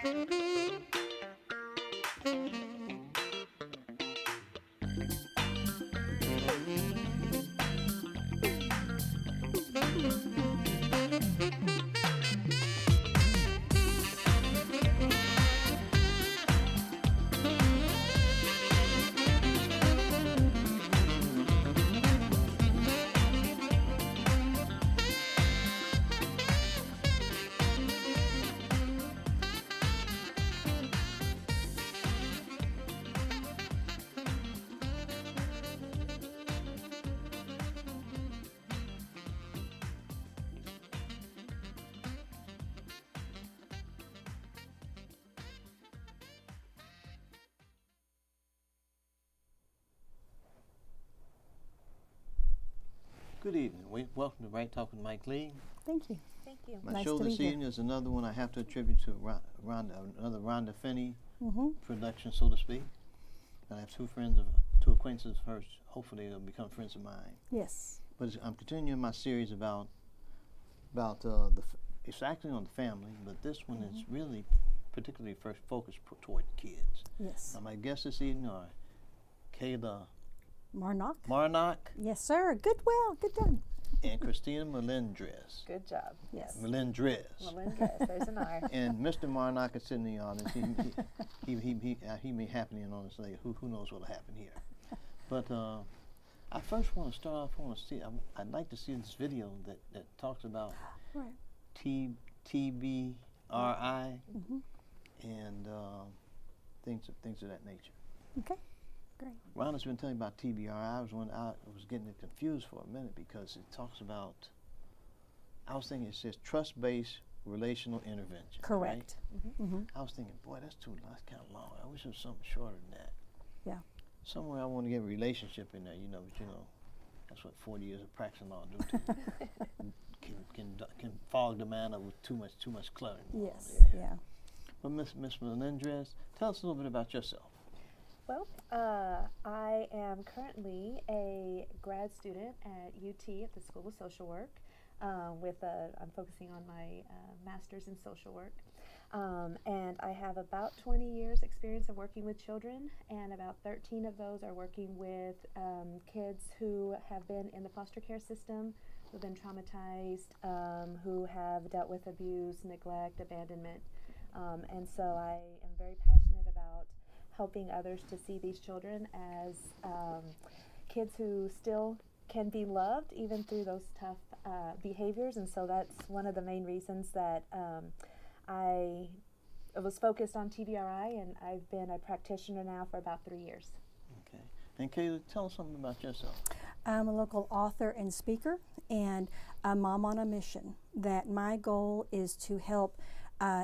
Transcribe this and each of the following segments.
Good evening. Welcome to Right Talk with Mike Lee. Thank you. Thank you. My Nice show to be this here. evening is another one I have to attribute to another Rhonda Finney Mm-hmm. production, so to speak. And I have two acquaintances first. Hopefully they'll become friends of mine. Yes. But I'm continuing my series about it's actually on the family, but this one is really particularly first focused toward kids. Yes. My guests this evening are Kayla Marnach. Yes, sir. Good done. and Christina Melendrez. Good job. Yes. Melendrez. Melendrez, there's an R. And Mr. Marnach is sitting in the audience. He may happen in on us later. Who knows what'll happen here? But I first want to start off. I'd like to see this video that talks about Right. TBRI Mm-hmm. and things of that nature. Okay. Great. Rhonda's been telling me about TBRI. I was getting it confused for a minute because it talks about. I was thinking it says trust-based relational intervention. Correct. Right? Mm-hmm. I was thinking, boy, that's kind of long. I wish it was something shorter than that. Yeah. Somewhere I want to get a relationship in there, but that's what 40 years of practicing law do to you. can fog the man up with too much clutter. Yes. Yeah. Yeah. But Miss Melendrez, tell us a little bit about yourself. Well, I am currently a grad student at UT at the School of Social Work. I'm focusing on my master's in social work. And I have about 20 years experience of working with children, and about 13 of those are working with kids who have been in the foster care system, who've been traumatized, who have dealt with abuse, neglect, abandonment. And so I am very passionate about helping others to see these children as kids who still can be loved even through those tough behaviors. And so that's one of the main reasons that I was focused on TBRI, and I've been a practitioner now for about 3 years. Okay. And Kayla, tell us something about yourself. I'm a local author and speaker, and a mom on a mission. That my goal is to help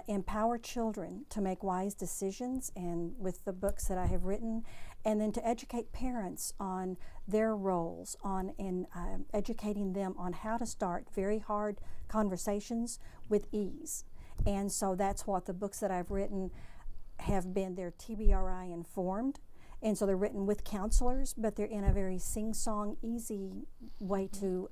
empower children to make wise decisions, and with the books that I have written, and then to educate parents on their roles, in educating them on how to start very hard conversations with ease. And so that's what the books that I've written have been. They're TBRI informed, and so they're written with counselors, but they're in a very sing-song, easy way to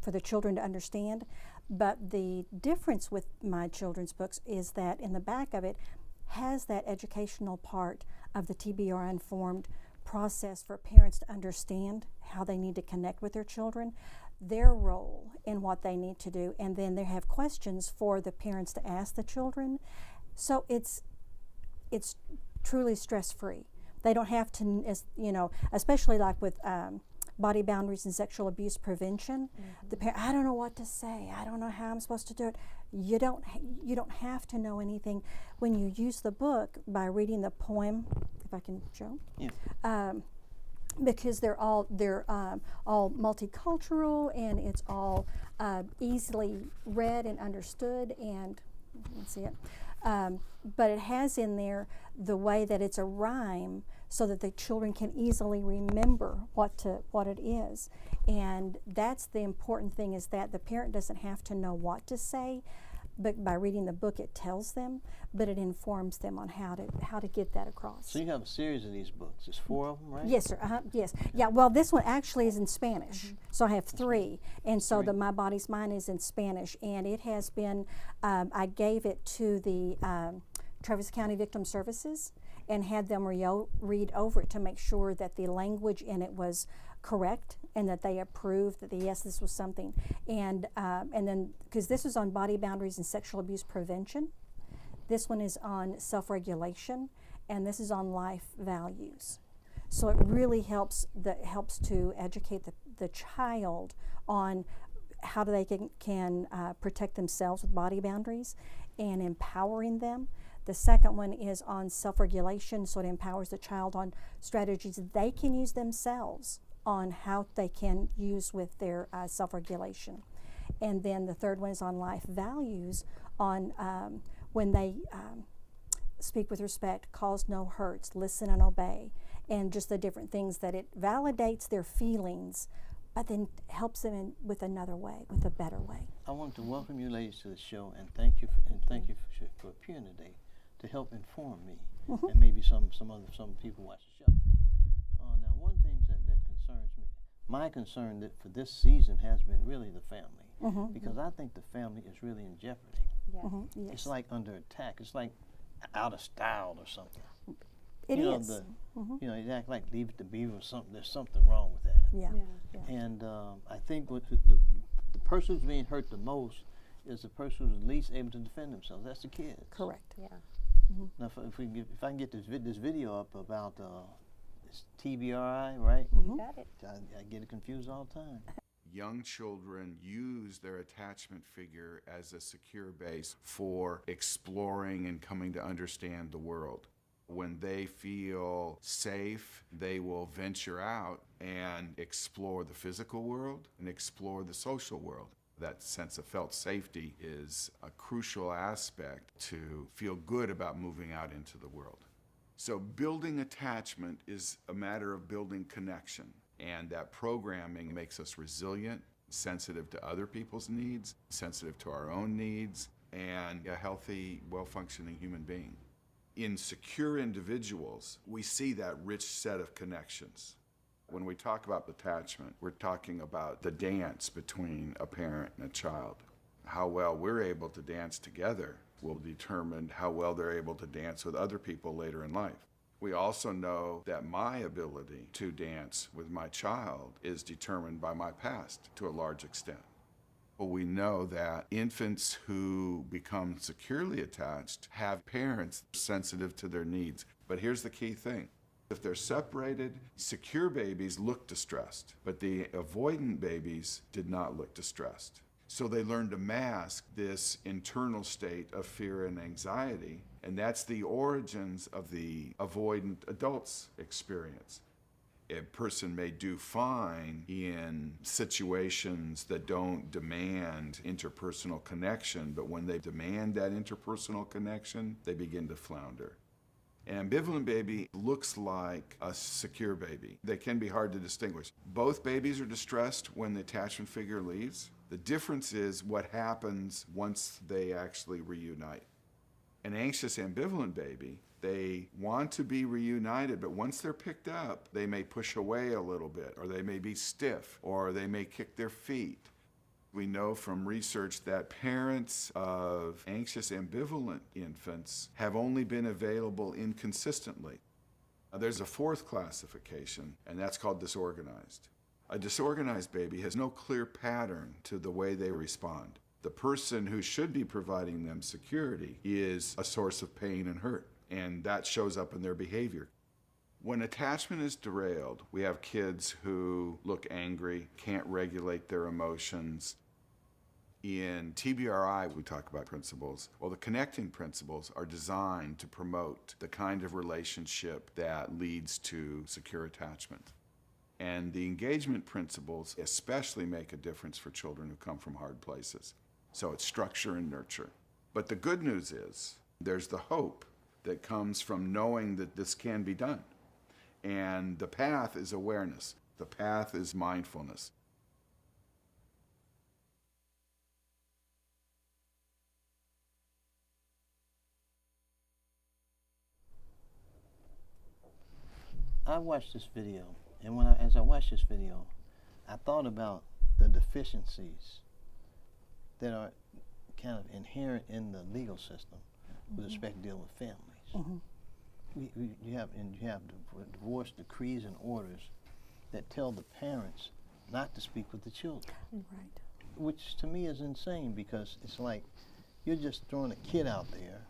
for the children to understand. But the difference with my children's books is that in the back of it has that educational part of the TBRI informed process for parents to understand how they need to connect with their children, their role in what they need to do, and then they have questions for the parents to ask the children. So it's truly stress-free. They don't have to, especially like with body boundaries and sexual abuse prevention. Mm-hmm. I don't know what to say. I don't know how I'm supposed to do it. You don't have to know anything when you use the book by reading the poem. If I can show. Yeah. Because they're all multicultural, and it's all easily read and understood, and you can see it. But it has in there the way that it's a rhyme, so that the children can easily remember what it is. And that's the important thing, is that the parent doesn't have to know what to say, but by reading the book it tells them, but it informs them on how to get that across. So you have a series of these books. There's 4 of them, right? Yes, sir. Yes. Yeah. Well, this one actually is in Spanish, so I have 3, and so the My Body's Mine is in Spanish, and it has been. I gave it to the Travis County Victim Services and had them read over it to make sure that the language in it was correct and that they approved that yes, this was something. And then, because this was on body boundaries and sexual abuse prevention, this one is on self-regulation, and this is on life values. So it really helps to educate the child on how they can protect themselves with body boundaries and empowering them. The second one is on self-regulation, so it empowers the child on strategies they can use themselves on how they can use with their self-regulation. And then the third one is on life values, on when they speak with respect, cause no hurts, listen and obey, and just the different things that it validates their feelings, but then helps them with another way, with a better way. I want to welcome you ladies to the show and thank you for appearing today to help inform me and maybe some people watch the show. Now, one thing that concerns me, my concern that for this season has been really the family, because I think the family is really in jeopardy. Yeah. Yes. It's like under attack. It's like out of style or something. It you is. Know, you know, you act like Leave It to Beaver or something. There's something wrong with that. Yeah. And I think what the person who's being hurt the most is the person who's least able to defend themselves. That's the kids. Correct. Yeah. Now, if I can get this video up about it's TBRI, right? You got it. I get it confused all the time. Young children use their attachment figure as a secure base for exploring and coming to understand the world. When they feel safe, they will venture out and explore the physical world and explore the social world. That sense of felt safety is a crucial aspect to feel good about moving out into the world. So building attachment is a matter of building connection, and that programming makes us resilient, sensitive to other people's needs, sensitive to our own needs, and a healthy, well-functioning human being. In secure individuals, we see that rich set of connections. When we talk about attachment, we're talking about the dance between a parent and a child. How well we're able to dance together will determine how well they're able to dance with other people later in life. We also know that my ability to dance with my child is determined by my past to a large extent. Well, we know that infants who become securely attached have parents sensitive to their needs. But here's the key thing. If they're separated, secure babies look distressed, but the avoidant babies did not look distressed. So they learn to mask this internal state of fear and anxiety, and that's the origins of the avoidant adult's experience. A person may do fine in situations that don't demand interpersonal connection, but when they demand that interpersonal connection, they begin to flounder. An ambivalent baby looks like a secure baby. They can be hard to distinguish. Both babies are distressed when the attachment figure leaves. The difference is what happens once they actually reunite. An anxious ambivalent baby, they want to be reunited, but once they're picked up, they may push away a little bit, or they may be stiff, or they may kick their feet. We know from research that parents of anxious ambivalent infants have only been available inconsistently. There's a fourth classification, and that's called disorganized. A disorganized baby has no clear pattern to the way they respond. The person who should be providing them security is a source of pain and hurt, and that shows up in their behavior. When attachment is derailed, we have kids who look angry, can't regulate their emotions. In TBRI, we talk about principles. Well, the connecting principles are designed to promote the kind of relationship that leads to secure attachment. And the engagement principles especially make a difference for children who come from hard places. So it's structure and nurture. But the good news is there's the hope that comes from knowing that this can be done. And the path is awareness. The path is mindfulness. I watched this video, and as I watched this video, I thought about the deficiencies that are kind of inherent in the legal system with respect to dealing with families. You have divorce decrees and orders that tell the parents not to speak with the children, Right. which to me is insane, because it's like you're just throwing a kid out there,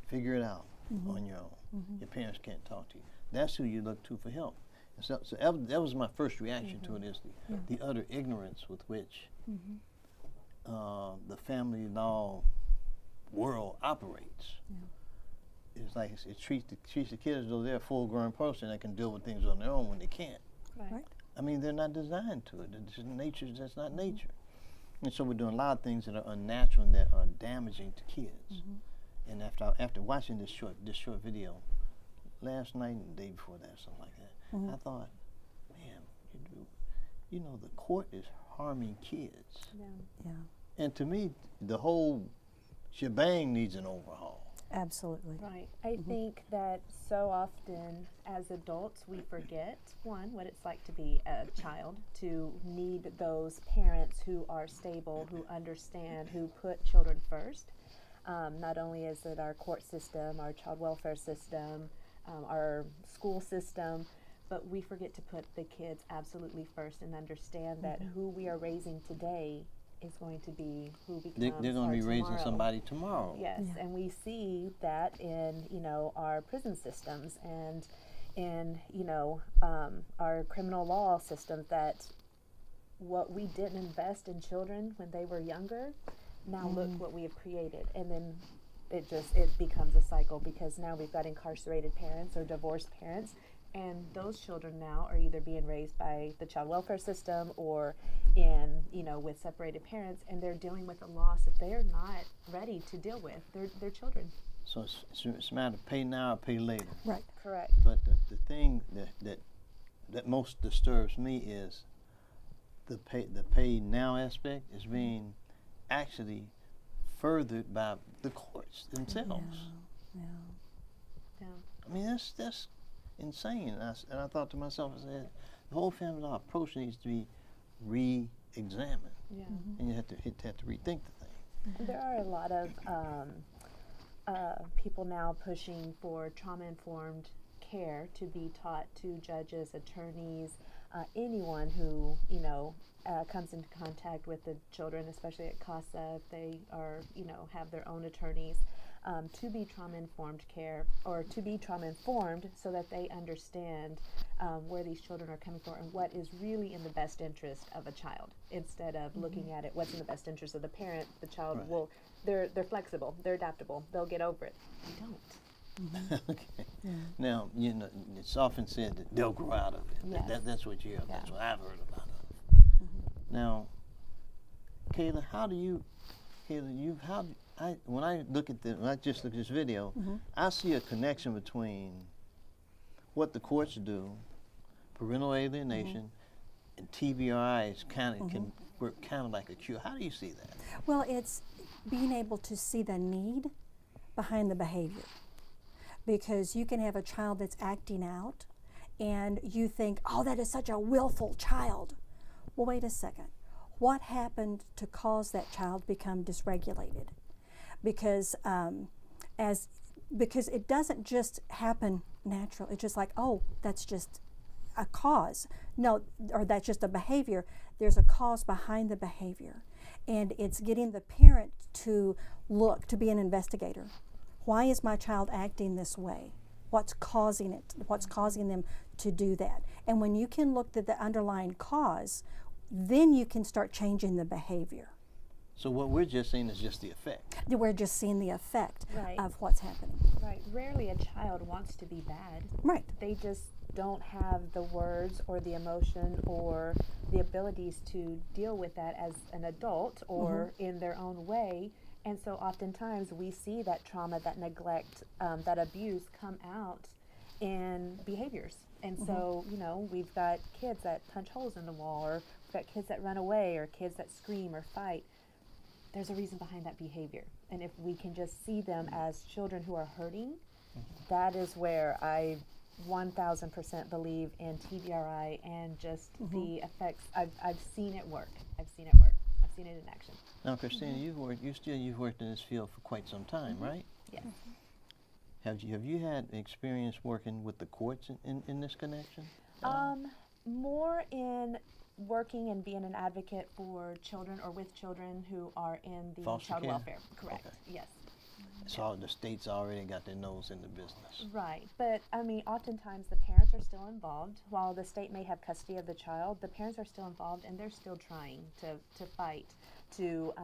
figure it out on your own. Your parents can't talk to you. That's who you look to for help. And so that was my first reaction to it, is the utter ignorance with which the family law world operates. It's like it treats the kids as though they're a full-grown person that can deal with things on their own when they can't. Right. I mean, they're not designed to it. That's not nature. And so we're doing a lot of things that are unnatural and that are damaging to kids. And after watching this short video last night and the day before that, something like that, I thought, man, you know, the court is harming kids. Yeah. And to me, the whole shebang needs an overhaul. Absolutely. Right. I think that so often as adults we forget, one, what it's like to be a child, to need those parents who are stable, who understand, who put children first. Not only is it our court system, our child welfare system, our school system, but we forget to put the kids absolutely first and understand that who we are raising today is going to be who becomes They're going to be raising tomorrow. somebody tomorrow. Yes, and we see that in, you know, our prison systems and in, you know, our criminal law systems, that what we didn't invest in children when they were younger, now look what we have created. And then it becomes a cycle, because now we've got incarcerated parents or divorced parents, and those children now are either being raised by the child welfare system or in, you know, with separated parents, and they're dealing with a loss that they're not ready to deal with. They're children. So it's a matter of pay now or pay later. Right. Correct. But the thing that most disturbs me is the pay now aspect is being actually furthered by the courts themselves. Yeah. Yeah. I mean, that's insane. And I thought to myself, I said, the whole family law approach needs to be re-examined, Yeah. and you have to rethink the thing. There are a lot of people now pushing for trauma-informed care to be taught to judges, attorneys, anyone who, you know, comes into contact with the children, especially at CASA, if they are, you know, have their own attorneys, to be trauma-informed care, or to be trauma-informed so that they understand where these children are coming from and what is really in the best interest of a child, instead of looking at it, what's in the best interest of the parent. The child Right. will, they're flexible, they're adaptable, they'll get over it. They don't. Okay. Now, you know, it's often said that they'll grow out of it. Yes. That's what you hear. That's Yeah. what I've heard about it. Now, Kayla, when I just look at this video, I see a connection between what the courts do, parental alienation, and TBRI is can work kind of like a cure. How do you see that? Well, it's being able to see the need behind the behavior. Because you can have a child that's acting out and you think, oh, that is such a willful child. Well, wait a second. What happened to cause that child to become dysregulated? Because it doesn't just happen natural. It's just like, oh, that's just a cause. No, or that's just a behavior. There's a cause behind the behavior. And it's getting the parent to look, to be an investigator. Why is my child acting this way? What's causing it? What's causing them to do that? And when you can look at the underlying cause, then you can start changing the behavior. So what we're just seeing is just the effect. We're just seeing the effect Right. of what's happening. Right. Rarely a child wants to be bad. Right. They just don't have the words or the emotion or the abilities to deal with that as an adult or in their own way. And so oftentimes we see that trauma, that neglect, that abuse come out in behaviors. And so, you know, we've got kids that punch holes in the wall, or we've got kids that run away, or kids that scream or fight. There's a reason behind that behavior. And if we can just see them as children who are hurting, that is where I 1000% believe in TBRI and just the effects. I've seen it work. I've seen it work. I've seen it in action. Now, Christina, you've worked in this field for quite some time, right? Yes. Have you had experience working with the courts in this connection? More in working and being an advocate for children or with children who are in the Foster child care? welfare. Correct. Okay. Yes. So the state's already got their nose in the business. Right. But I mean, oftentimes the parents are still involved. While the state may have custody of the child, the parents are still involved and they're still trying to fight to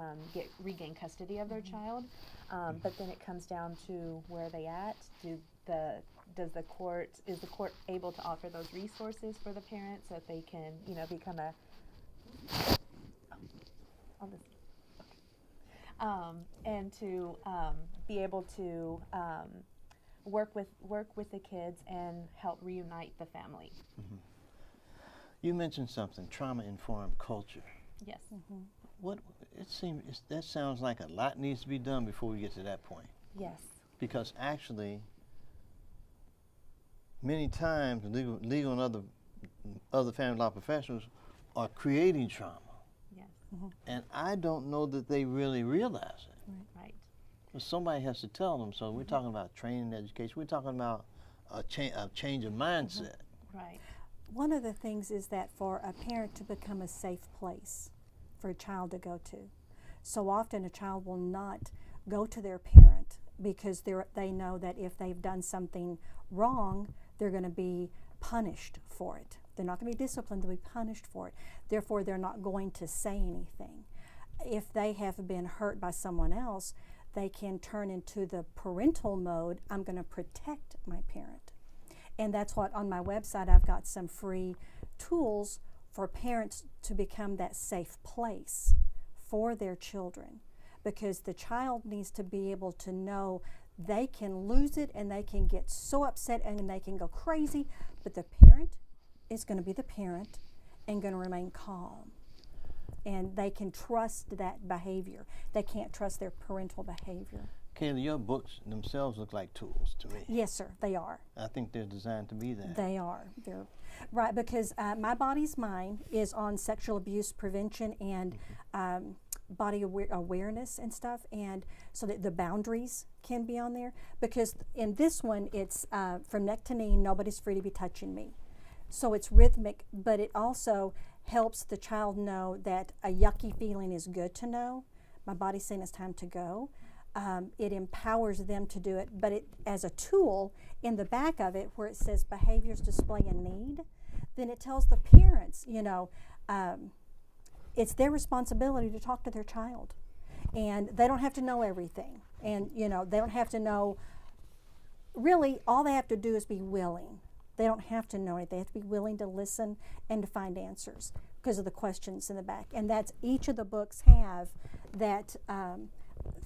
regain custody of their child. But then it comes down to where are they at? Is the court able to offer those resources for the parents so that they can, become a and to be able to work with the kids and help reunite the family. Mm-hmm. You mentioned something, trauma-informed culture. Yes. What that sounds like a lot needs to be done before we get to that point. Yes. Because actually, many times legal and other family law professionals are creating trauma. Yes. And I don't know that they really realize it. Right. But somebody has to tell them. So we're talking about training, education. We're talking about a change of mindset. Right. One of the things is that for a parent to become a safe place for a child to go to. So often a child will not go to their parent because they know that if they've done something wrong, they're going to be punished for it. They're not going to be disciplined, they'll be punished for it. Therefore, they're not going to say anything. If they have been hurt by someone else, they can turn into the parental mode, I'm going to protect my parent. And that's what on my website I've got some free tools for parents to become that safe place for their children, because the child needs to be able to know they can lose it and they can get so upset and they can go crazy, but the parent is going to be the parent and going to remain calm. And they can trust that behavior. They can't trust their parental behavior. Kayla, your books themselves look like tools to me. Yes, sir, they are. I think they're designed to be that. They are. They're right, because My Body's Mine is on sexual abuse prevention and body awareness and stuff, and so that the boundaries can be on there. Because in this one, it's from neck to knee, nobody's free to be touching me. So it's rhythmic, but it also helps the child know that a yucky feeling is good to know. My body's saying it's time to go. It empowers them to do it, but it as a tool in the back of it where it says behaviors display a need, then it tells the parents, it's their responsibility to talk to their child. And they don't have to know everything. And, they don't have to know, really, all they have to do is be willing. They don't have to know it. They have to be willing to listen and to find answers because of the questions in the back. And that's each of the books have that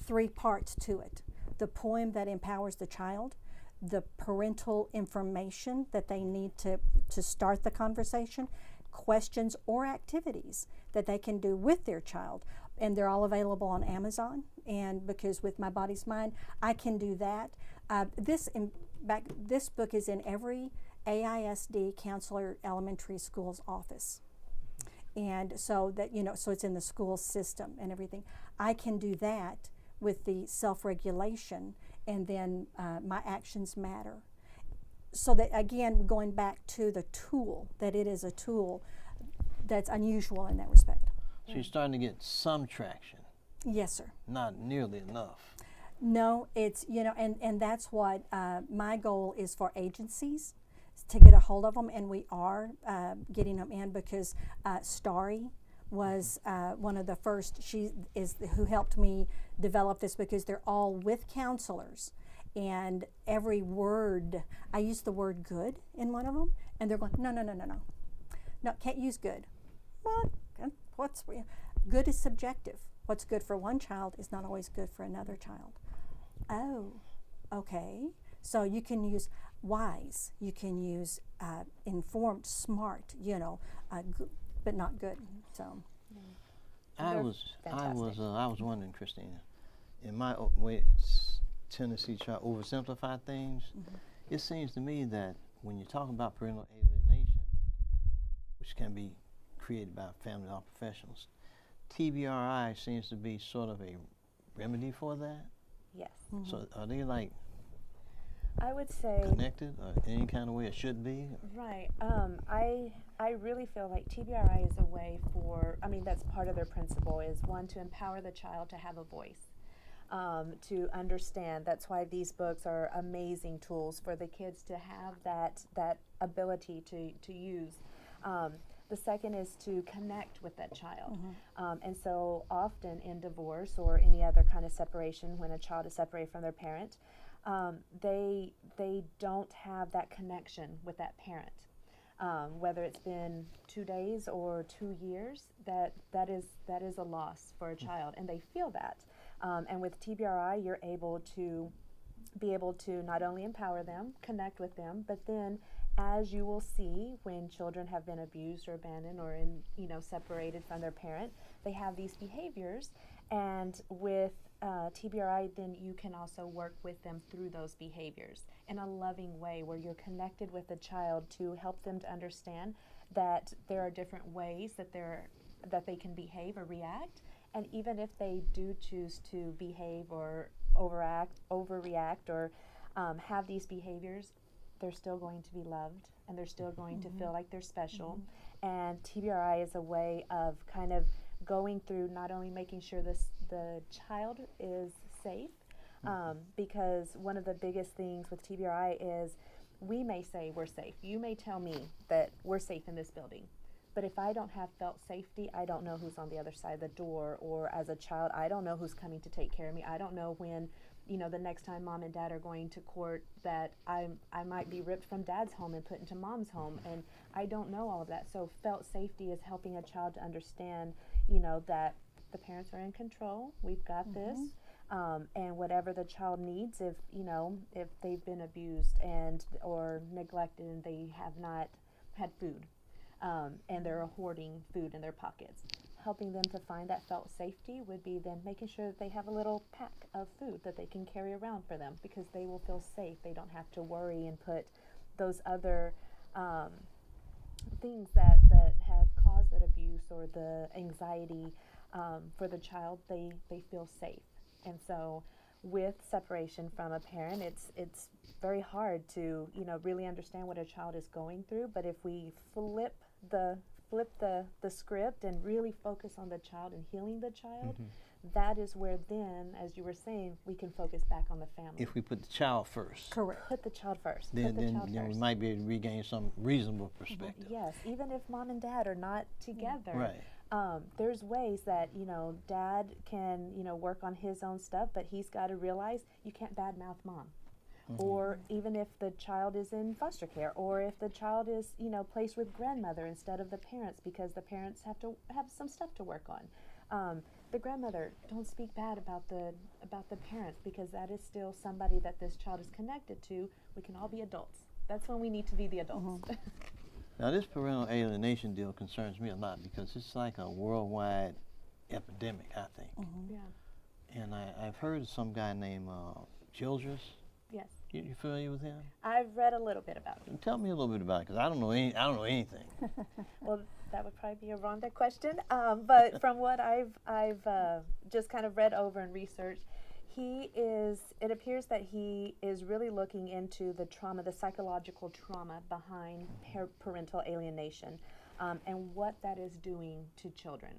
3 parts to it. The poem that empowers the child, the parental information that they need to start the conversation, questions or activities that they can do with their child. And they're all available on Amazon. And because with My Body's Mine, I can do that. This book is in every AISD counselor elementary school's office. And so that, so it's in the school system and everything. I can do that with the self-regulation, and then my actions matter. So that, again, going back to the tool, that it is a tool that's unusual in that respect. So you're starting to get some traction. Yes, sir. Not nearly enough. No, it's, and that's what my goal is for agencies to get a hold of them, and we are getting them in because Starry was one of the first. She is who helped me develop this because they're all with counselors, and every word I used the word good in one of them, and they're going no, can't use good. What? What's good is subjective. What's good for one child is not always good for another child. Oh, okay. So you can use wise, you can use informed, smart, but not good. So I was wondering, Christina, in my tendency to try to oversimplify things, it seems to me that when you talk about parental alienation, which can be created by family law professionals, TBRI seems to be sort of a remedy for that. Yes. So are they like I would say connected or any kind of way it should be? right. I really feel like TBRI is a way for, I mean, that's part of their principle is one, to empower the child to have a voice, to understand. That's why these books are amazing tools for the kids to have that ability to use. The second is to connect with that child. And so often in divorce or any other kind of separation, when a child is separated from their parent, they don't have that connection with that parent. Whether it's been 2 days or 2 years, that is a loss for a child, and they feel that. And with TBRI, you're able to not only empower them, connect with them, but then, as you will see, when children have been abused or abandoned or separated from their parent, they have these behaviors, and with TBRI, then you can also work with them through those behaviors in a loving way where you're connected with the child to help them to understand that there are different ways that they can behave or react. And even if they do choose to behave or overreact or have these behaviors, they're still going to be loved and they're still going to feel like they're special. And TBRI is a way of kind of going through not only making sure the child is safe, because one of the biggest things with TBRI is we may say we're safe. You may tell me that we're safe in this building, but if I don't have felt safety, I don't know who's on the other side of the door, or as a child, I don't know who's coming to take care of me. I don't know when, the next time mom and dad are going to court that I might be ripped from dad's home and put into mom's home, and I don't know all of that. So felt safety is helping a child to understand, that the parents are in control. We've got this. And whatever the child needs, if they've been abused or neglected and they have not had food, and they're hoarding food in their pockets, helping them to find that felt safety would be then making sure that they have a little pack of food that they can carry around for them, because they will feel safe. They don't have to worry and put those other things that have caused that abuse or the anxiety for the child. They feel safe. And so with separation from a parent, it's very hard to really understand what a child is going through. But if we flip the script and really focus on the child and healing the child, that is where then, as you were saying, we can focus back on the family. If we put the child first. Correct. Put the child first. Then we might be able to regain some reasonable perspective. Yes, even if mom and dad are not together. Right. There's ways that, dad can, work on his own stuff, but he's got to realize you can't badmouth mom. Or even if the child is in foster care, or if the child is, placed with grandmother instead of the parents, because the parents have to have some stuff to work on. The grandmother, don't speak bad about the parents, because that is still somebody that this child is connected to. We can all be adults. That's when we need to be the adults. Now, this parental alienation deal concerns me a lot, because it's like a worldwide epidemic, I think. Yeah. And I've heard of some guy named Childress. Yes. You familiar with him? I've read a little bit about it. Tell me a little bit about it, because I don't know anything. Well, that would probably be a Rhonda question. But from what I've just kind of read over and researched, it appears that he is really looking into the trauma, the psychological trauma behind parental alienation, and what that is doing to children.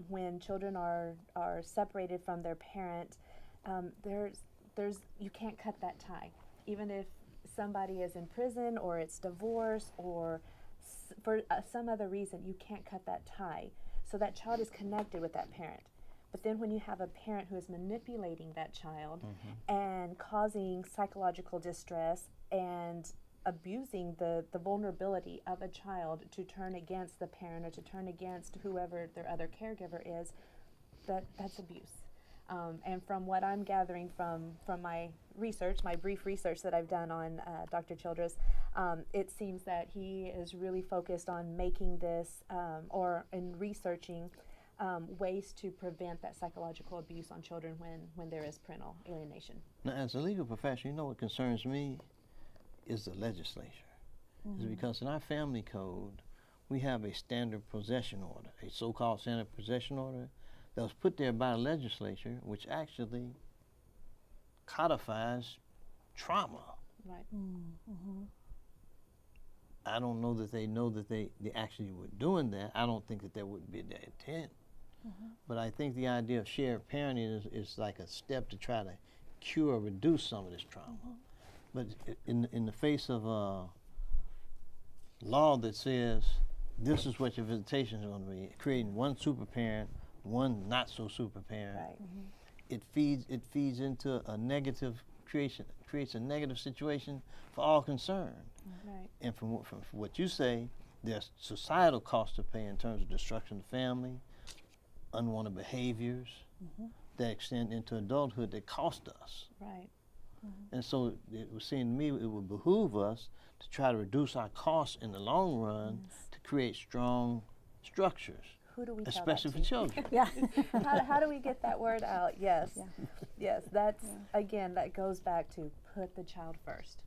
When children are separated from their parent, you can't cut that tie. Even if somebody is in prison or it's divorce or for some other reason, you can't cut that tie. So that child is connected with that parent. But then when you have a parent who is manipulating that child and causing psychological distress and abusing the vulnerability of a child to turn against the parent or to turn against whoever their other caregiver is, that's abuse. And from what I'm gathering from my research, my brief research that I've done on Dr. Childress, it seems that he is really focused on making this or in researching ways to prevent that psychological abuse on children when there is parental alienation. Now, as a legal professional, what concerns me is the legislature. It's because in our family code, we have a standard possession order, a so-called standard possession order that was put there by the legislature, which actually codifies trauma. Right. I don't know that they actually were doing that. I don't think that would be their intent. But I think the idea of shared parenting is like a step to try to cure or reduce some of this trauma. But in the face of a law that says this is what your visitation is going to be, creating one super parent, one not so super parent, Right. it feeds into a negative creates a negative situation for all concerned. Right. And from what you say, there's societal costs to pay in terms of destruction of the family, unwanted behaviors that extend into adulthood that cost us. Right. And so it would seem to me it would behoove us to try to reduce our costs in the long run to create strong structures, Who do we tell especially that for to? children. Yeah. How do we get that word out? Yes. Yeah. Yes, that's, again, that goes back to put the child first.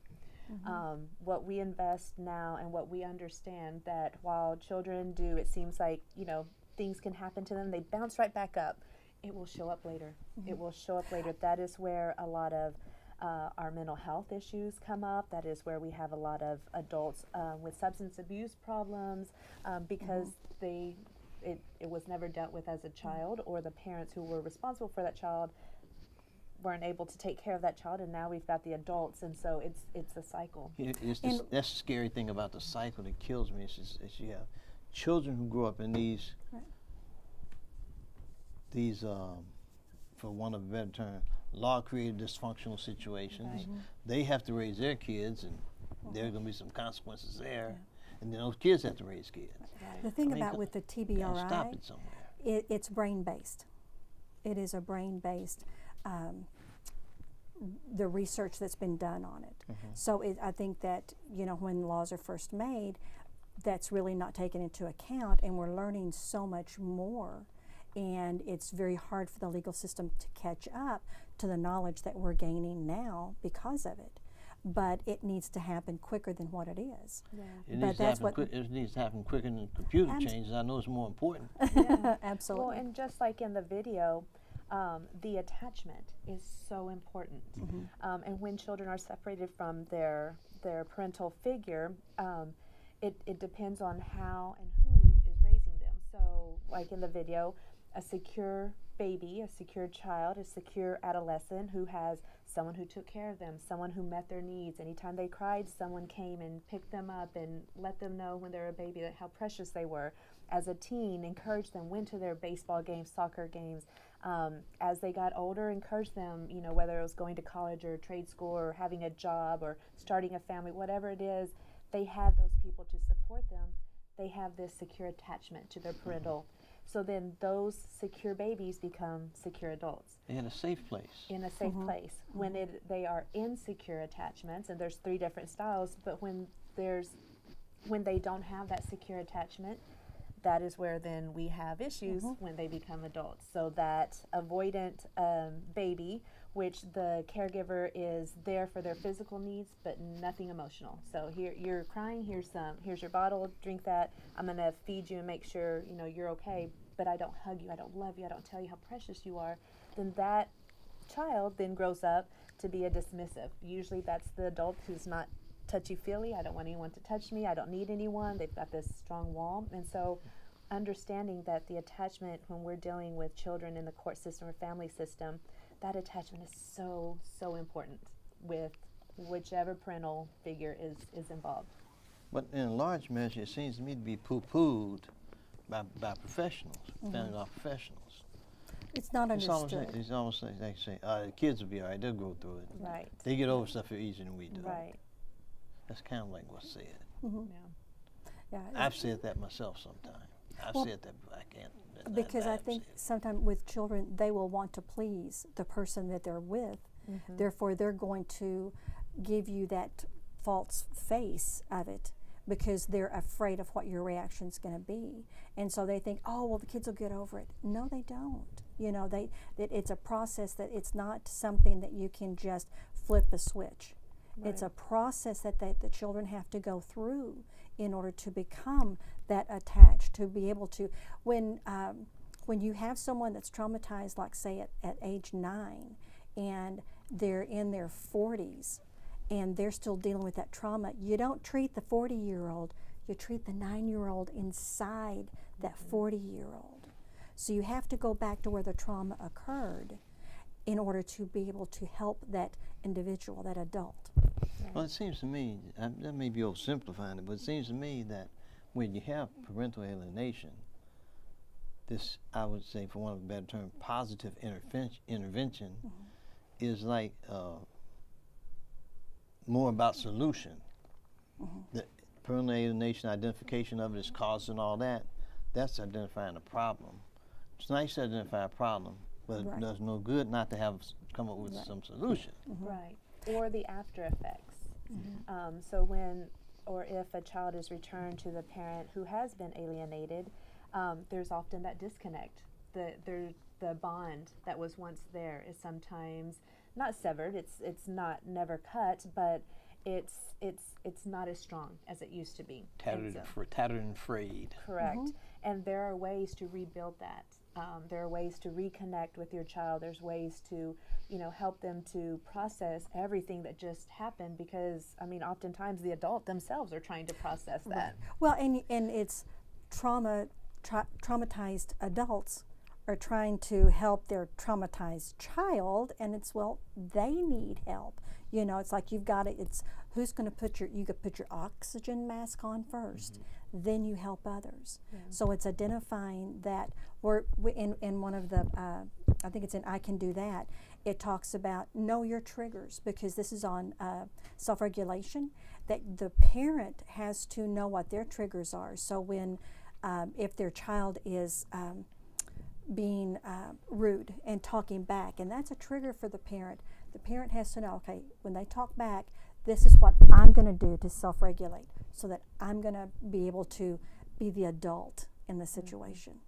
What we invest now and what we understand that while children do, it seems like, things can happen to them, they bounce right back up. It will show up later. It will show up later. That is where a lot of our mental health issues come up. That is where we have a lot of adults with substance abuse problems because it was never dealt with as a child, or the parents who were responsible for that child weren't able to take care of that child, and now we've got the adults, and so it's a cycle. That's the scary thing about the cycle that kills me is you have children who grow up in these for want of a better term, law-created dysfunctional situations. They have to raise their kids, and there are going to be some consequences there, and then those kids have to raise kids. The thing about with the Gotta TBRI, stop it somewhere. it's brain-based. It is a brain-based, the research that's been done on it. So I think that, when laws are first made, that's really not taken into account, and we're learning so much more. And it's very hard for the legal system to catch up to the knowledge that we're gaining now because of it. But it needs to happen quicker than what it is. Yeah. It But needs to that's happen what- it needs to happen quicker than computer changes. I know it's more important. Absolutely. Well, and just like in the video, the attachment is so important. And when children are separated from their parental figure, it depends on how and who is raising them. So, like in the video, a secure baby, a secure child, a secure adolescent who has someone who took care of them, someone who met their needs. Anytime they cried, someone came and picked them up and let them know when they were a baby that how precious they were. As a teen, encouraged them, went to their baseball games, soccer games. As they got older, encouraged them, whether it was going to college or trade school or having a job or starting a family, whatever it is, they had those people to support them. They have this secure attachment to their parental. So then those secure babies become secure adults. In a safe place. In a safe place. When they are insecure attachments, and there's 3 different styles, but when they don't have that secure attachment, that is where then we have issues when they become adults. So that avoidant baby, which the caregiver is there for their physical needs, but nothing emotional. So here, you're crying, here's your bottle, drink that. I'm gonna feed you and make sure you're okay, but I don't hug you, I don't love you, I don't tell you how precious you are. Then that child then grows up to be a dismissive. Usually that's the adult who's not touchy-feely. I don't want anyone to touch me. I don't need anyone. They've got this strong wall. And so understanding that the attachment when we're dealing with children in the court system or family system, that attachment is so, so important with whichever parental figure is involved. But in a large measure, it seems to me to be poo-pooed by professionals, family law professionals. It's not understood. It's almost like they say, the kids will be all right, they'll go through it. Right. They get over stuff easier than we do. Right. That's kind of like what's said. Yeah. Yeah, I've said that myself sometimes. I've said that, but I can't. because I think sometimes with children, they will want to please the person that they're with. Therefore, they're going to give you that false face of it because they're afraid of what your reaction's going to be. And so they think, oh, well, the kids will get over it. No, they don't. It's a process that it's not something that you can just flip a switch. Right. It's a process that the children have to go through in order to become that attached, to be able to, when you have someone that's traumatized, like say at age 9, and they're in their 40s and they're still dealing with that trauma, you don't treat the 40-year-old, you treat the 9-year-old inside that 40-year-old. So you have to go back to where the trauma occurred in order to be able to help that individual, that adult. Well, it seems to me, that may be oversimplifying it, but it seems to me that when you have parental alienation, this, I would say, for want of a better term, positive intervention is like more about solution. The parental alienation, identification of its cause and all that, that's identifying a problem. It's nice to identify a problem, but it does no good not to have come up with some solution. Right. Or the after effects. So when or if a child is returned to the parent who has been alienated, there's often that disconnect. The bond that was once there is sometimes not severed. It's not never cut, but it's not as strong as it used to be. Tattered and frayed. Correct. And there are ways to rebuild that. There are ways to reconnect with your child. There's ways to, help them to process everything that just happened, because, oftentimes the adult themselves are trying to process that. Well, and it's traumatized adults are trying to help their traumatized child, and it's, they need help. It's like it's who's going to put you could put your oxygen mask on first, then you help others. So it's identifying that. In one of the, I think it's in I Can Do That, it talks about know your triggers, because this is on self-regulation, that the parent has to know what their triggers are. So when, if their child is being rude and talking back, and that's a trigger for the parent has to know, okay, when they talk back, this is what I'm going to do to self-regulate so that I'm going to be able to be the adult in the situation.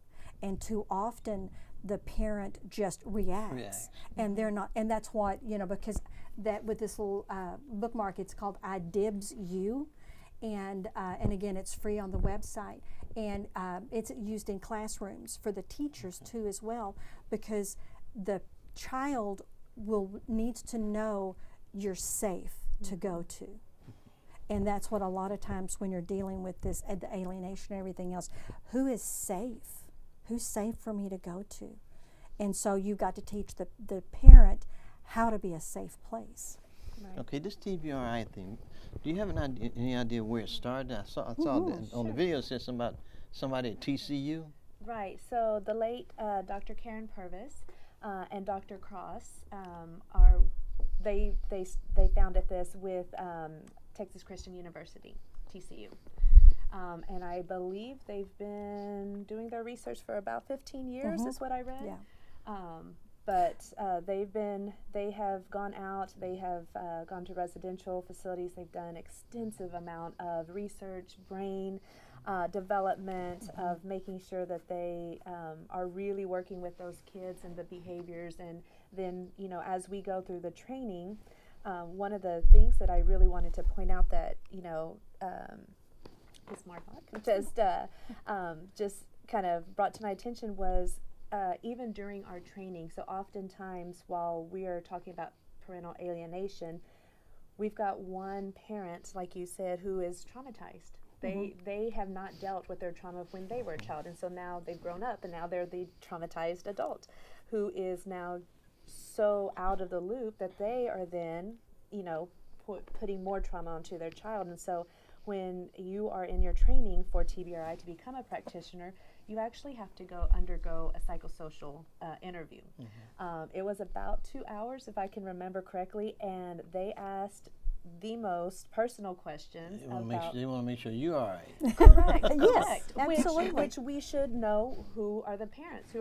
And too often the parent just reacts. And they're not, and that's what, because that with this little bookmark, it's called I Dibs You. And again, it's free on the website. And it's used in classrooms for the teachers too as well, because the child needs to know you're safe to go to. And that's what a lot of times when you're dealing with this, the alienation and everything else, who is safe? Who's safe for me to go to? And so you've got to teach the parent how to be a safe place. Right. Okay, this TBRI thing, do you have any idea where it started? I saw that on the video it said somebody at TCU. Right. So the late Dr. Karen Purvis and Dr. Cross they founded this with Texas Christian University, TCU. And I believe they've been doing their research for about 15 years, is what I read. Yeah. But they have gone out, they have gone to residential facilities, they've done extensive amount of research, brain development, of making sure that they are really working with those kids and the behaviors. And then, as we go through the training, one of the things that I really wanted to point out that, Ms. Marnach just kind of brought to my attention was even during our training. So oftentimes while we are talking about parental alienation, we've got one parent, like you said, who is traumatized. They have not dealt with their trauma when they were a child, and so now they've grown up, and now they're the traumatized adult who is now so out of the loop that they are then, putting more trauma onto their child. And so when you are in your training for TBRI to become a practitioner, you actually have to undergo a psychosocial interview. It was about 2 hours, if I can remember correctly, and they asked the most personal questions. They want to make sure you're all right. Correct. Yes, absolutely. Which we should know who are the parents,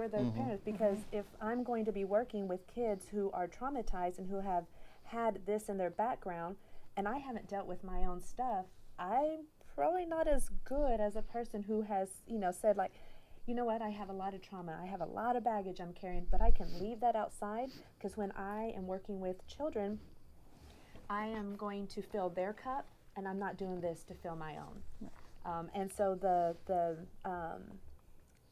because if I'm going to be working with kids who are traumatized and who have had this in their background, and I haven't dealt with my own stuff, I'm probably not as good as a person who has, said like, you know what, I have a lot of trauma, I have a lot of baggage I'm carrying, but I can leave that outside, because when I am working with children, I am going to fill their cup, and I'm not doing this to fill my own. And so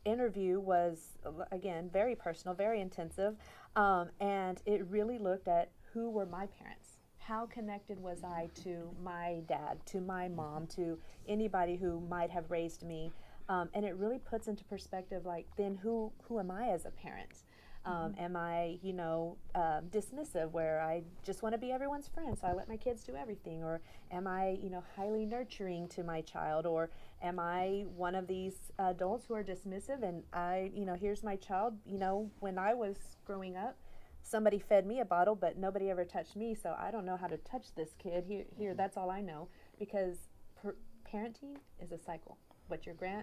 interview was, again, very personal, very intensive, and it really looked at who were my parents. How connected was I to my dad, to my mom, to anybody who might have raised me? And it really puts into perspective, like, then who am I as a parent? Am I, dismissive, where I just want to be everyone's friend, so I let my kids do everything? Or am I, highly nurturing to my child? Or am I one of these adults who are dismissive, and here's my child, when I was growing up, somebody fed me a bottle, but nobody ever touched me, so I don't know how to touch this kid. Here, that's all I know, because parenting is a cycle.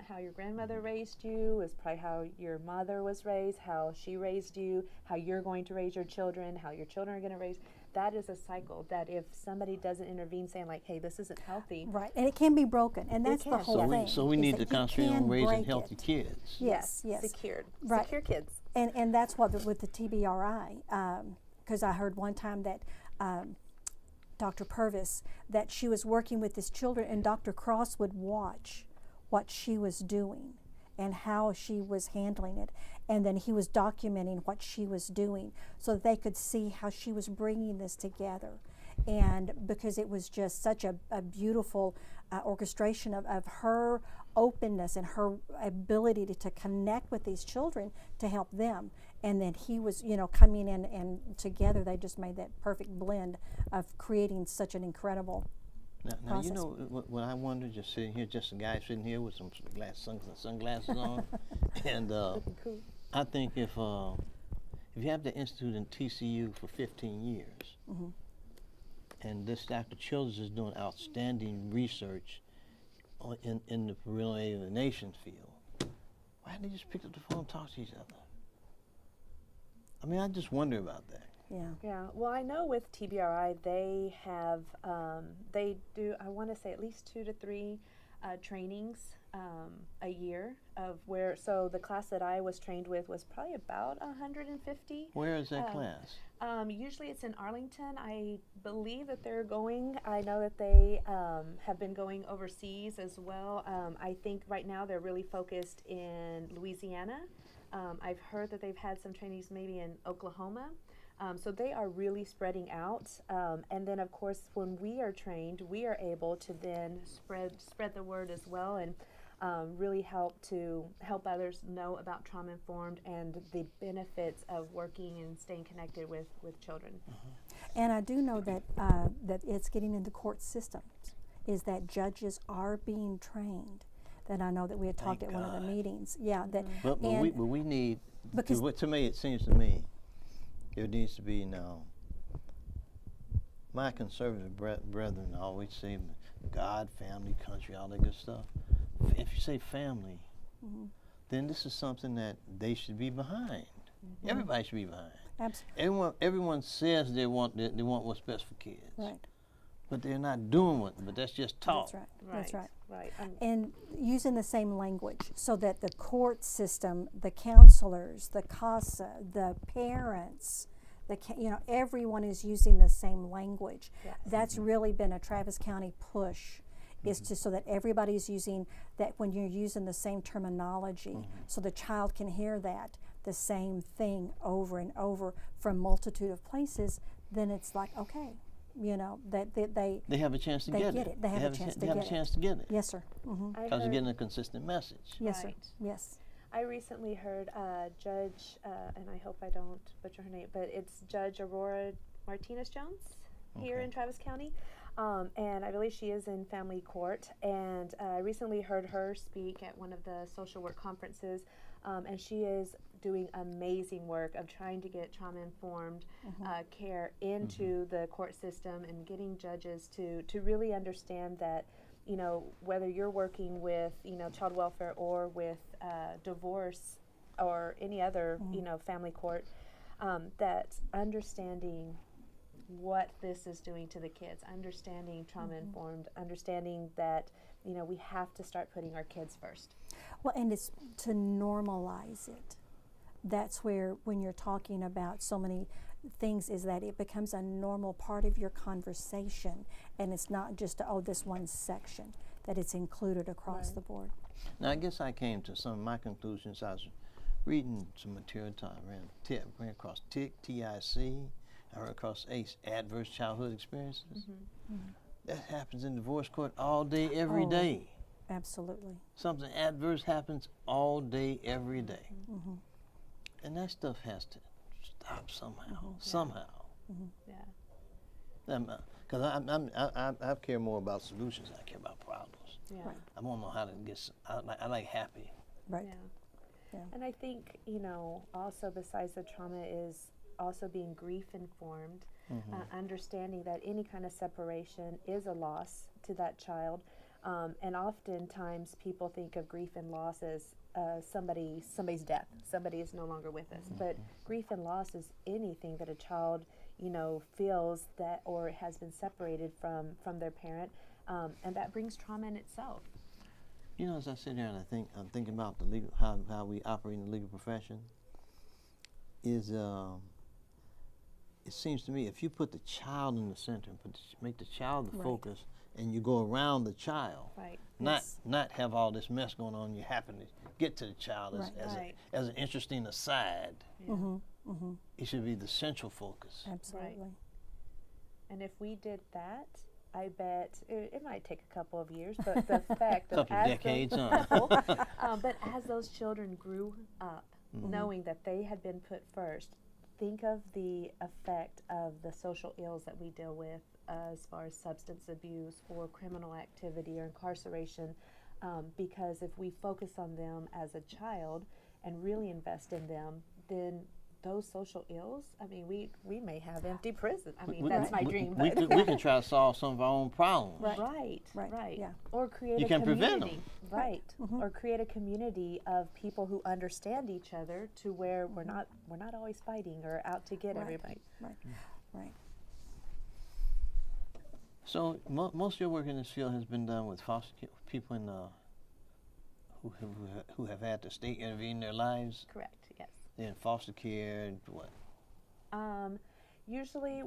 How your grandmother raised you is probably how your mother was raised, how she raised you, how you're going to raise your children, how your children are going to raise. That is a cycle that if somebody doesn't intervene, saying like, hey, this isn't healthy. Right, and it can be broken, and that's the can. whole thing. So we is need that to you concentrate can on raising break healthy it. kids. Yes. Secured. Right. Secure kids. And that's what with the TBRI, because I heard one time that Dr. Purvis, that she was working with his children, and Dr. Cross would watch what she was doing and how she was handling it, and then he was documenting what she was doing so that they could see how she was bringing this together. And because it was just such a beautiful orchestration of her openness and her ability to connect with these children to help them. And then he was, coming in, and together they just made that perfect blend of creating such an incredible Now process. what I wonder, just sitting here, just a guy sitting here with some sunglasses on, and Looking cool. I think if you have the institute in TCU for 15 years, and this Dr. Childers is doing outstanding research in the parental alienation field, why didn't they just pick up the phone and talk to each other? I mean, I just wonder about that. Yeah. Well, I know with TBRI, they have, they do, I want to say at least 2 to 3 trainings a year so the class that I was trained with was probably about 150. Where is that class? Usually it's in Arlington. I believe that I know that they have been going overseas as well. I think right now they're really focused in Louisiana. I've heard that they've had some trainings maybe in Oklahoma. So they are really spreading out. And then, of course, when we are trained, we are able to then spread the word as well, and really help others know about trauma-informed and the benefits of working and staying connected with children. And I do know that that it's getting into court systems, is that judges are being trained. That I know that we had talked Thank at one of the God. meetings. Yeah, that But we need, because to me, it seems to me, there needs to be now, my conservative brethren always say God, family, country, all that good stuff. If you say family, then this is something that they should be behind. Everybody should be behind. Absolutely. Everyone says they want what's best for kids. Right. But they're not doing what, but that's just talk. That's right. That's right. Right. And using the same language so that the court system, the counselors, the CASA, the parents, everyone is using the same language. Yes. That's really been a Travis County push, is to so that everybody's using that when you're using the same terminology, so the child can hear that the same thing over and over from multitude of places. Then it's like, okay, that they have a chance to they get get it. They have a chance to get it. They have a chance to get it. Yes, sir. Because they're getting a consistent message. Yes, Right. sir. Yes. I recently heard Judge, and I hope I don't butcher her name, but it's Judge Aurora Martinez-Jones here in Travis County. And I believe she is in family court. And I recently heard her speak at one of the social work conferences. And she is doing amazing work of trying to get trauma-informed care into the court system, and getting judges to really understand that, whether you're working with, child welfare or with divorce or any other, family court, that understanding what this is doing to the kids, understanding trauma-informed, understanding that, we have to start putting our kids first. Well, and it's to normalize it. That's where, when you're talking about so many things, is that it becomes a normal part of your conversation, and it's not just this one section, that it's included across the board. Now, I guess I came to some of my conclusions. I was reading some material. I ran across TIC, TIC. I ran across ACE, adverse childhood experiences. That happens in divorce court all day, every day. Absolutely. Something adverse happens all day, every day. And that stuff has to stop somehow. Yeah. Because I care more about solutions than I care about problems. Yeah. Right. I want to know how to get. I like happy. Right. Yeah. Yeah. And I think, also besides the trauma is also being grief informed, understanding that any kind of separation is a loss to that child. And oftentimes people think of grief and loss as somebody's death. Somebody is no longer with us. But grief and loss is anything that a child, feels that or has been separated from their parent. And that brings trauma in itself. As I sit here and I'm thinking about the legal, how we operate in the legal profession, is it seems to me if you put the child in the center and make the child the focus, and you go around the child, Right. not have all this mess going on, you happen to get to the child as an interesting aside. Yeah. It should be the central focus. Absolutely. And if we did that, I bet it might take a couple of years, but the fact that Couple of decades, but as those children grew up, knowing that they had been put first, think of the effect of the social ills that we deal with as far as substance abuse or criminal activity or incarceration, because if we focus on them as a child and really invest in them, then those social ills, we may have empty prison. That's my dream. We can try to solve some of our own problems. Right. Yeah. Or create You a can community. prevent them. Right. Or create a community of people who understand each other to where we're not always fighting or out to get everybody. Right. So most of your work in this field has been done with foster people who have had the state intervene in their lives. Correct. Yes. In foster care and what? Usually,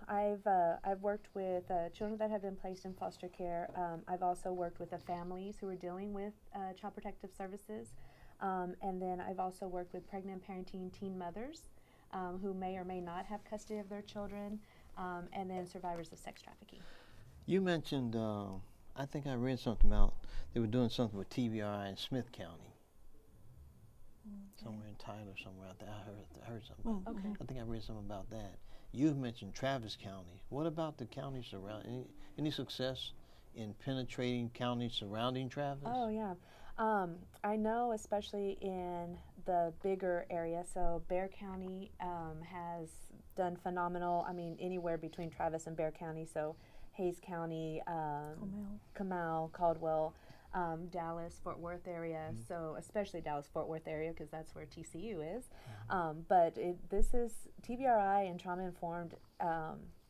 I've worked with children that have been placed in foster care. I've also worked with the families who are dealing with Child Protective Services, and then I've also worked with pregnant parenting teen mothers who may or may not have custody of their children, and then survivors of sex trafficking. You mentioned, I think I read something about they were doing something with TBRI in Smith County. Somewhere in Tyler, somewhere out there. I heard something about Okay. I think I read something about that. You've mentioned Travis County. What about the counties surrounding? Any success in penetrating counties surrounding Travis? Oh, yeah. I know especially in the bigger area, so Bexar County has done phenomenal, anywhere between Travis and Bexar County, so Hayes County, Comal, Caldwell, Dallas, Fort Worth area, so especially Dallas-Fort Worth area because that's where TCU is. But this is TBRI and trauma-informed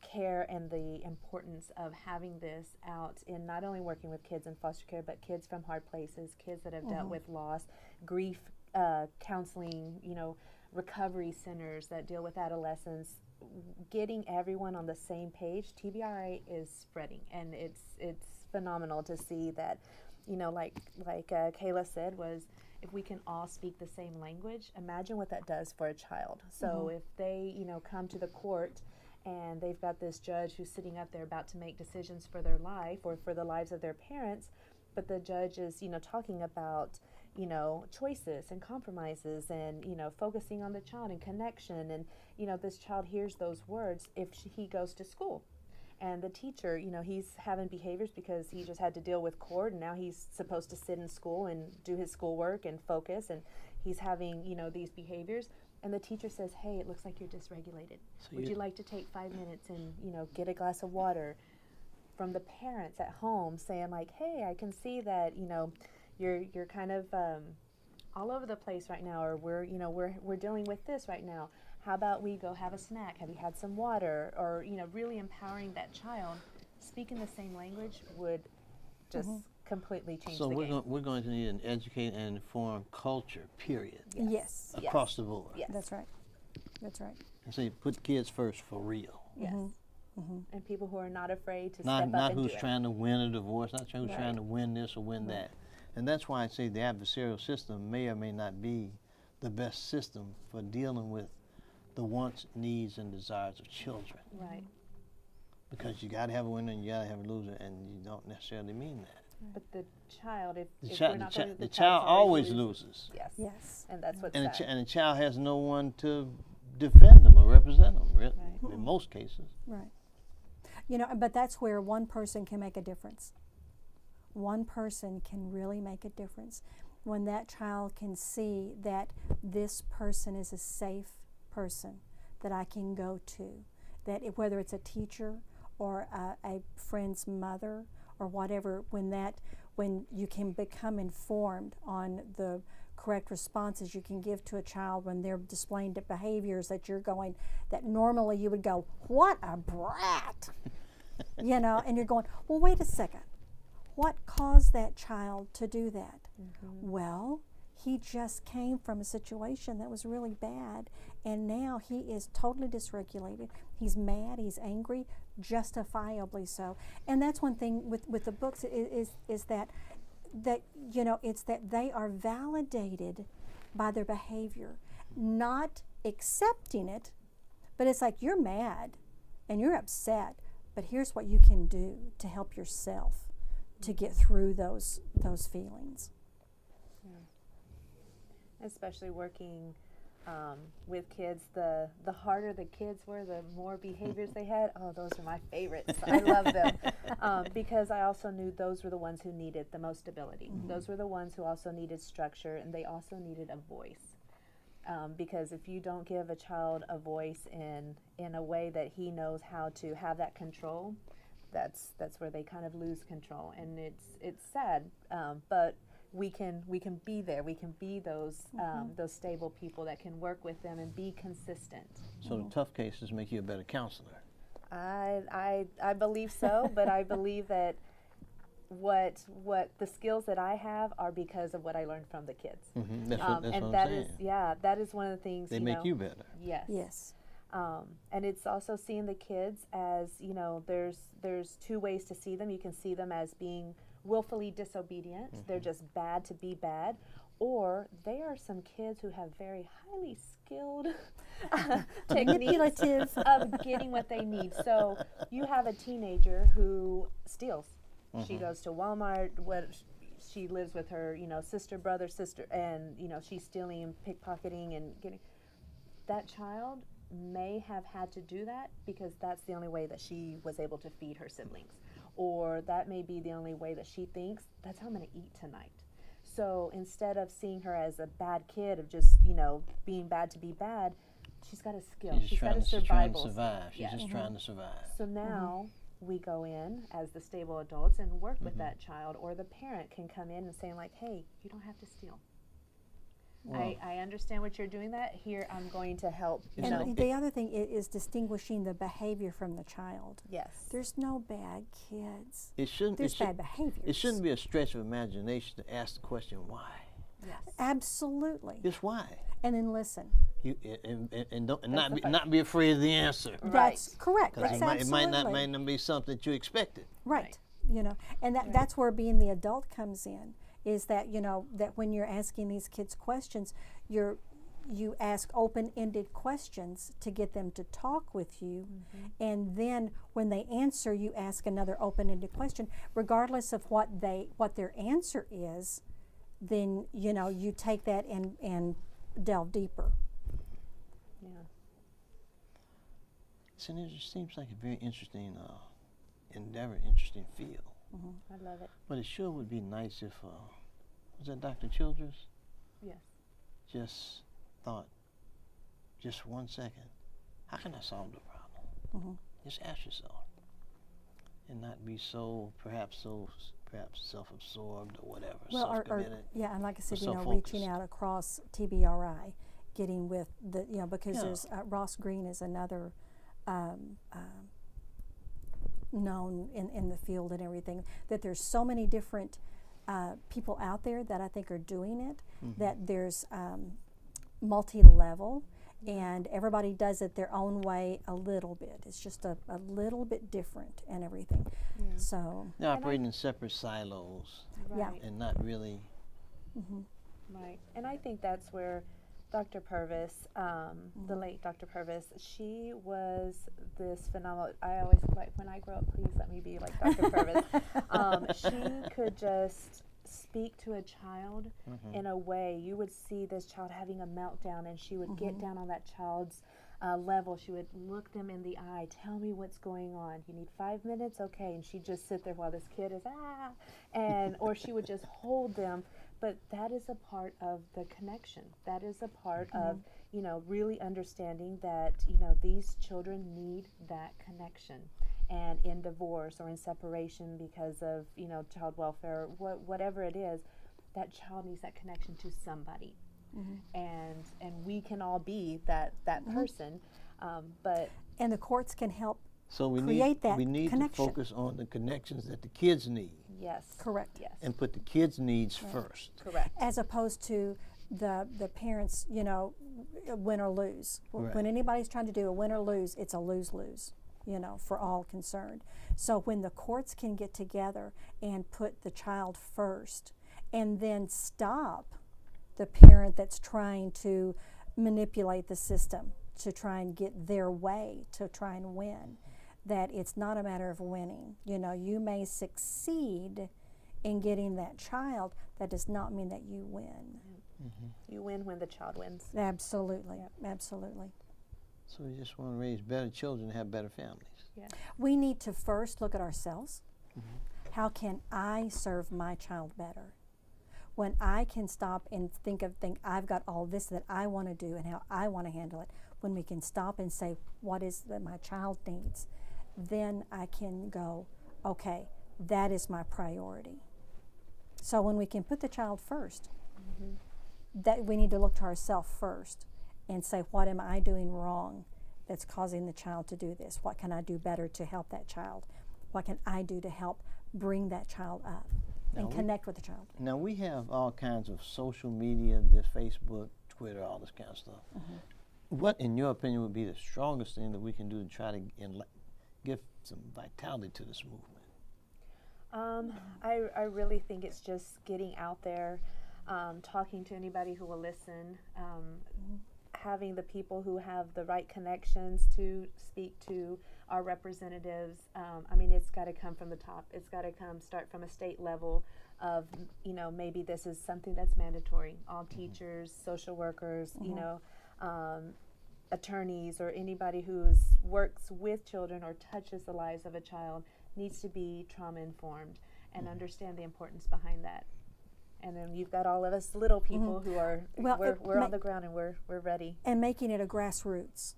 care and the importance of having this out in not only working with kids in foster care, but kids from hard places, kids that have dealt with loss, grief, counseling, recovery centers that deal with adolescents, getting everyone on the same page. TBRI is spreading, and it's phenomenal to see that. Like Kayla said, was if we can all speak the same language, imagine what that does for a child. So if they, come to the court and they've got this judge who's sitting up there about to make decisions for their life or for the lives of their parents, but the judge is, talking about, choices and compromises and, focusing on the child and connection. And, this child hears those words if he goes to school. And the teacher, he's having behaviors because he just had to deal with court, and now he's supposed to sit in school and do his schoolwork and focus, and he's having, these behaviors. And the teacher says, hey, it looks like you're dysregulated. So Would you like to take 5 minutes and, get a glass of water? From the parents at home saying like, hey, I can see that, you're kind of all over the place right now, or we're dealing with this right now. How about we go have a snack? Have you had some water? Or, really empowering that child. Speaking the same language would just completely change the game. So we're going to need an educate and inform culture, period. Yes. Across the board. Yes. That's right. That's right. And so you put kids first for real. Yes. And people who are not afraid to Not step up and who's do it. trying to win a divorce, not who's trying to win this or win that. And that's why I say the adversarial system may or may not be the best system for dealing with the wants, needs, and desires of children. Right. Because you got to have a winner and you got to have a loser, and you don't necessarily mean that. But the child, if The, we're chi- not the, going chi- to, the child always loses. Yes. Yes. And that's what's And sad. and the child has no one to defend them or represent them, really, Right. in most cases. Right. You know, but that's where one person can make a difference. One person can really make a difference. When that child can see that this person is a safe person that I can go to, that whether it's a teacher or a friend's mother or whatever, when you can become informed on the correct responses you can give to a child when they're displaying the behaviors that you're going, that normally you would go, what a brat, you know, and you're going, well, wait a second. What caused that child to do that? Well, he just came from a situation that was really bad, and now he is totally dysregulated. He's mad, he's angry, justifiably so. And that's one thing with the books is that you know, it's that they are validated by their behavior, not accepting it, but it's like, you're mad and you're upset, but here's what you can do to help yourself to get through those feelings. Especially working with kids, the harder the kids were, the more behaviors they had. Oh, those are my favorites. I love them because I also knew those were the ones who needed the most stability. Those were the ones who also needed structure, and they also needed a voice. Because if you don't give a child a voice in a way that he knows how to have that control, that's where they kind of lose control, and it's sad, but we can be there. We can be those stable people that can work with them and be consistent. So the tough cases make you a better counselor. I believe so, but I believe that what the skills that I have are because of what I learned from the kids. That's what and I'm that saying. is that is one of the things. They you make know, you better. Yes. Yes. And it's also seeing the kids as, you know, there's two ways to see them. You can see them as being willfully disobedient. They're just bad to be bad. Or they are some kids who have very highly skilled techniques of getting what they need. So you have a teenager who steals. She goes to Walmart. She lives with her, you know, sister, and, you know, she's stealing, pickpocketing, and getting. That child may have had to do that because that's the only way that she was able to feed her siblings. Or that may be the only way that she thinks, that's how I'm going to eat tonight. So instead of seeing her as a bad kid of just, you know, being bad to be bad, she's got a skill. She's got a survival skill. She's just trying to survive. So now we go in as the stable adults and work with that child, or the parent can come in and say, like, hey, you don't have to steal. Well, I understand what you're doing that. Here, I'm going to help. You And know. the other thing is distinguishing the behavior from the child. Yes. There's no bad kids. It shouldn't. There's bad behaviors. It shouldn't be a stretch of imagination to ask the question why. Yes. Absolutely. Just why. And then listen. You and don't and not be afraid of the answer. That's correct. Because That's it might absolutely not be something that you expected. right. You know, and that's where being the adult comes in. Is that, you know, that when you're asking these kids questions, you ask open-ended questions to get them to talk with you, and then when they answer, you ask another open-ended question, regardless of what their answer is. Then, you know, you take that and delve deeper. Yeah. It seems like a very interesting endeavor, interesting field. I love it. But it sure would be nice if, was that Dr. Childress? Yes. Just thought, just 1 second, how can I solve the problem? Just ask yourself, and not be perhaps self-absorbed or whatever, self-committed. Yeah, and like I said, you know, self-focused. reaching out across TBRI, getting with the, you know, because there's Ross Green is another known in the field and everything, that there's so many different people out there that I think are doing it, that there's multi-level, and everybody does it their own way a little bit. It's just a little bit different and everything. So They're operating in separate silos. Yeah. Right. and not really. Right. And I think that's where Dr. Purvis, the late Dr. Purvis, she was this phenomenal. I always like, when I grow up, please let me be like Dr. Purvis. She could just speak to a child in a way. You would see this child having a meltdown, and she would get down on that child's level. She would look them in the eye, tell me what's going on. You need 5 minutes? Okay. And she'd just sit there while this kid is, and, or she would just hold them. But that is a part of the connection. That is a part of, you know, really understanding that, you know, these children need that connection. And in divorce or in separation because of, you know, child welfare, whatever it is, that child needs that connection to somebody. And we can all be that person. But And the courts can help So we create need that we need connection. to focus on the connections that the kids need yes. Correct. Yes. and put the kids' needs first. Correct. As opposed to the parents, you know, win or lose. Right. When anybody's trying to do a win or lose, it's a lose-lose, you know, for all concerned. So when the courts can get together and put the child first and then stop the parent that's trying to manipulate the system to try and get their way, to try and win, that it's not a matter of winning. You know, you may succeed in getting that child. That does not mean that you win. You win when the child wins. Absolutely, absolutely. So we just want to raise better children and have better families. Yes. We need to first look at ourselves. How can I serve my child better? When I can stop and think I've got all this that I want to do and how I want to handle it, when we can stop and say, what is that my child needs, then I can go, okay, that is my priority. So when we can put the child first, that we need to look to ourselves first and say, what am I doing wrong that's causing the child to do this? What can I do better to help that child? What can I do to help bring that child up and connect with the child? Now we have all kinds of social media, this Facebook, Twitter, all this kind of stuff. What, in your opinion, would be the strongest thing that we can do to try to give some vitality to this movement? I really think it's just getting out there, talking to anybody who will listen, having the people who have the right connections to speak to our representatives. I mean, it's got to come from the top. It's got to start from a state level of, you know, maybe this is something that's mandatory. All teachers, social workers, you know, attorneys, or anybody who works with children or touches the lives of a child needs to be trauma informed and understand the importance behind that. And then you've got all of us little people who are, we're on the ground and we're ready. And making it a grassroots,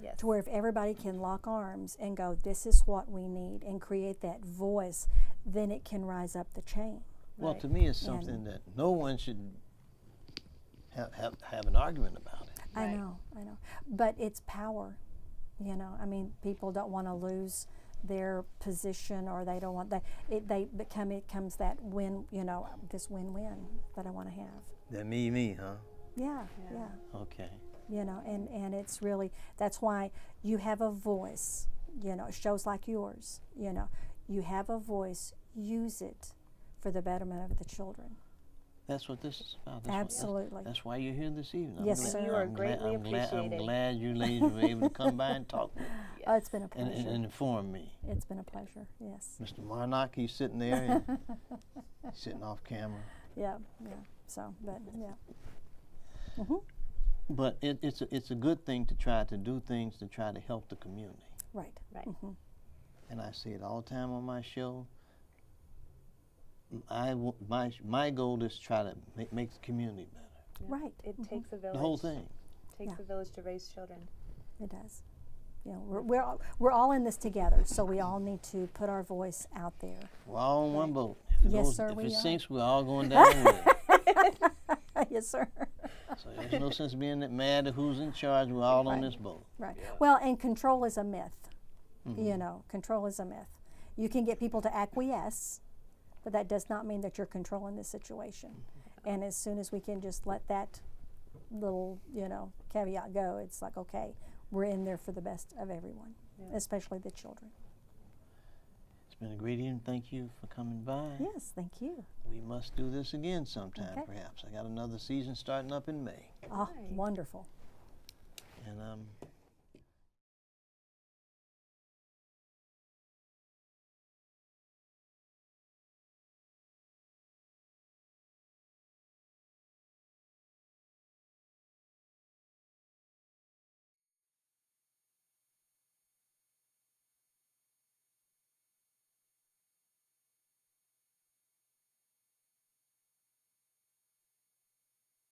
Yes. to where if everybody can lock arms and go, this is what we need, and create that voice, then it can rise up the chain. Well, Right. to me, it's something that no one should have an argument about it. I Right. know. But it's power, you know. I mean, people don't want to lose their position, or they don't want that. It comes that win, you know, this win-win that I want to have. That me, huh? Yeah. Okay. You know, and it's really, that's why you have a voice, you know, shows like yours, you know, you have a voice, use it for the betterment of the children. That's what this is about. Absolutely. That's why you're here this evening. Yes, I'm glad, sir. You are I'm glad- greatly I'm glad, appreciated. I'm glad you ladies were able to come by and talk with me Oh, it's been a and, pleasure. and inform me. It's been a pleasure, yes. Mr. Marnach, he's sitting there, and he's sitting off camera. Yeah. So, but, yeah. But it's a good thing to try to do things to try to help the community. Right. Right. And I say it all the time on my show. My goal is to try to make the community better. Yeah. Right. It takes a village. The whole thing. Takes Yeah. a village to raise children. It does. You know, we're all in this together, so we all need to put our voice out there. We're all on one boat. Yes, sir, If we it are. sinks, we're all going down with it. Yes, sir. So there's no sense being that mad at who's in charge. We're all on Right. this boat. Right. Well, and control is a myth. You know, control is a myth. You can get people to acquiesce, but that does not mean that you're controlling the situation. And as soon as we can just let that little, you know, caveat go, it's like, okay, we're in there for the best of everyone, especially the children. It's been a great evening. Thank you for coming by. Yes, thank you. We must do this again sometime, Okay. perhaps. I got another season starting up in May. Ah, Right. wonderful. And